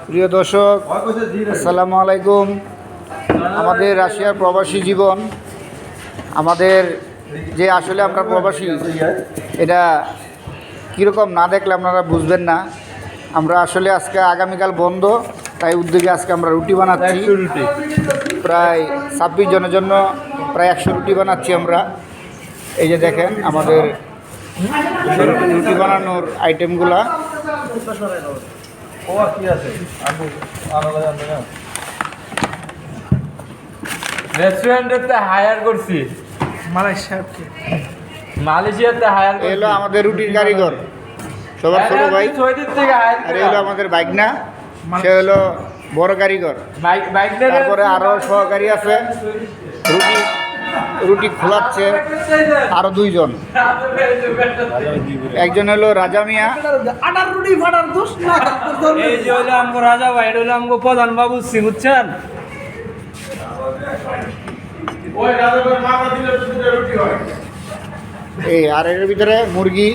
প্রিয় দর্শক, আসসালামু আলাইকুম। আমাদের রাশিয়ার প্রবাসী জীবন, আমাদের যে আসলে আমরা প্রবাসী, এটা কীরকম না দেখলে আপনারা বুঝবেন না। আমরা আসলে আজকে আগামীকাল বন্ধ, তাই উদ্যোগে আজকে আমরা রুটি বানাচ্ছি। প্রায় 26 জনের জন্য প্রায় 100 রুটি বানাচ্ছি আমরা। এই যে দেখেন আমাদের রুটি বানানোর আইটেমগুলা। রেস্টুরেন্টে হায়ার করছি মালয়েশিয়াতে হায়ার করছি। এলো আমাদের রুটির কারিগর, সবার ছোট ভাই। আর এলো আমাদের বাইকনা, সে হলো বড় কারিগর। তারপরে আরও সহকারী আছে, রুটি খোলাচ্ছে আরও 2 জন। একজন হলো রাজা মিয়া। এই যে হইলো আমগো রাজা ভাই, এটা হইলো আমগো প্রধান বাবু সি, বুঝছেন? এই আর এর ভিতরে মুরগি।